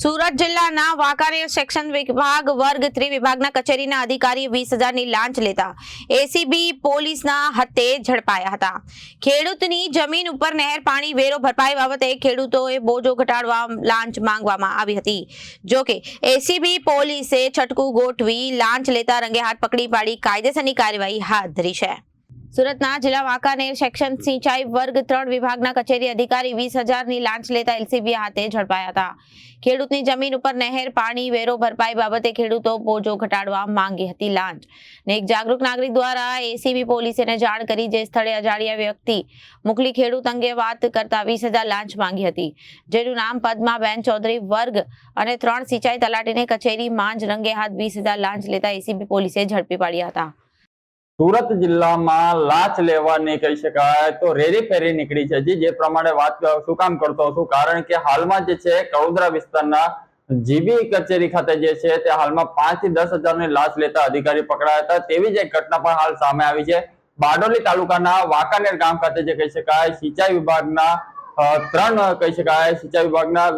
સુરત જિલ્લાના વાંકાનેર સેક્શન વિભાગ વર્ગ 3 વિભાગના કચેરીના અધિકારી 20,000ની લાંચ લેતા એસીબી પોલીસના હાથે ઝડપાયા હતા। ખેડૂતની જમીન ઉપર નહેર પાણી વેરો ભરપાઈ બાબતે ખેડૂતોએ બોજો ઘટાડવા લાંચ માંગવામાં આવી હતી। જો કે એસીબી પોલીસે છટકું ગોઠવી લાંચ લેતા રંગે હાથ પકડી પાડી કાયદેસરની કાર્યવાહી હાથ ધરી છે। સુરતના જિલ્લા વાંકાનેર સેક્શન સિંચાઈ વર્ગ 3 વિભાગના કચેરી અધિકારી 20,000ની લાંચ લેતા એલસીબી હાથે ઝડપાયા હતા। ખેડૂતની જમીન ઉપર નહેર પાણી વેરો ભરપાઈ બાબતે ખેડૂતો બોજો ઘટાડવા માંગી હતી લાંચ ને એક જાગૃત નાગરિક દ્વારા એસીબી પોલીસને જાણ કરી જે સ્થળે અજાણ્યા વ્યક્તિ મોકલી ખેડૂત અંગે વાત કરતા 20,000 લાંચ માંગી હતી, જેનું નામ પદ્માબેન ચૌધરી વર્ગ અને 3 સિંચાઈ તલાટીને કચેરી માંજ રંગે હાથ 20,000 લાંચ લેતા એસીબી પોલીસે ઝડપી પાડ્યા હતા। સુરત જિલ્લામાં લાંચ લેવાની કહી શકાય તો રેરી ફેરી નીકળી છે। જે પ્રમાણે વાત શું કામ કરતો હતું, કારણ કે હાલમાં જે છે કડોદરા વિસ્તારના જીબી કચેરી ખાતે જે છે તે હાલમાં 5 થી 10,000ની લાંચ લેતા અધિકારી પકડાયા હતા। તેવી જ એક ઘટના પણ હાલ સામે આવી છે। બારડોલી તાલુકાના વાંકાનેર ગામ ખાતે જે કહી શકાય સિંચાઈ વિભાગના 3 કહી શકાય સિંચાઈ વિભાગના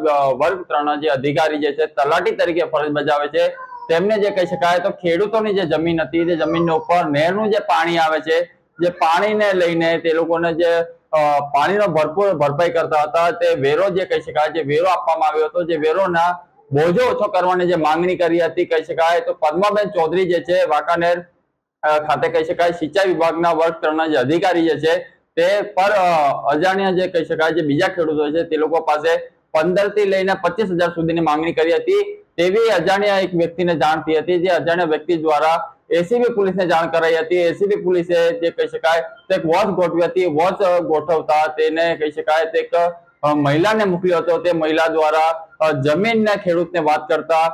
વર્ગ 3 જે અધિકારી જે છે તલાટી તરીકે ફરજ બજાવે છે, તેમને જે કહી શકાય તો ખેડૂતોની જે જમીન હતી તે જમીનના ઉપર નહેરનું જે પાણી આવે છે, જે પાણીને લઈને તે લોકોને જે પાણીનો ભરપૂર ભરપાઈ કરતા હતા, તે વેરો જે કહી શકાય જે વેરો આપવામાં આવ્યો હતો, જે વેરોના બોજો ઓછો કરવાની જે માંગણી કરી હતી કહી શકાય તો પદ્માબેન ચૌધરી જે છે વાંકાનેર ખાતે કહી શકાય સિંચાઈ વિભાગના વર્ગ 3 જે અધિકારી જે છે તે પર અજાણ્યા જે કહી શકાય જે બીજા ખેડૂતો છે તે લોકો પાસે 15 થી લઈને 25,000 સુધીની માંગણી કરી હતી। તેવી અજાણ્યા એક વ્યક્તિને જાણ થઈ હતી, જે અજાણ્યા વ્યક્તિ દ્વારા એસીબી પોલીસને જાણ કરાઈ હતી। એસીબી પોલીસે જે કહી શકાય તે એક વોચ ગોઠવી હતી। વોચ ગોઠવતા તેને કહી શકાય તે એક મહિલાને મોકલ્યો હતો। તે મહિલા દ્વારા જમીનના ખેડૂતને વાત કરતા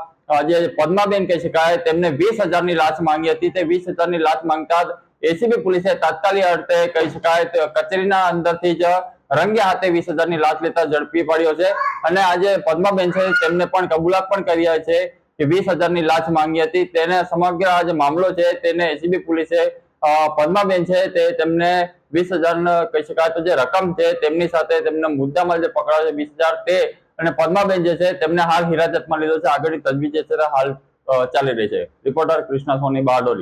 જે પદ્માબેન કહી શકાય તેમને 20,000ની લાંચ માંગી હતી। તે 20,000ની લાંચ માંગતા એસીબી પોલીસે તાત્કાલિક અર્થે કહી શકાય કચેરીના અંદરથી જ રંગે હાથે 20,000ની લાંચ લેતા ઝડપી પડ્યો છે। અને આજે પદ્માબેન છે તેમને પણ કબૂલાત પણ કરી છે કે 20,000ની લાંચ માંગી હતી। તેને સમગ્ર આ જે મામલો છે તેને એસીબી પોલીસે પદ્માબેન છે તે તેમને 20,000 કહી શકાય તો જે રકમ છે તેમની સાથે તેમને મુદ્દામાલ જે પકડાયો છે 20,000 તે અને પદ્માબેન જે છે તેમને હાલ હિરાસતમાં લીધો છે। આગળની તજવીજ જે છે હાલ ચાલી રહી છે। રિપોર્ટર કૃષ્ણા સોની, બારડોલી।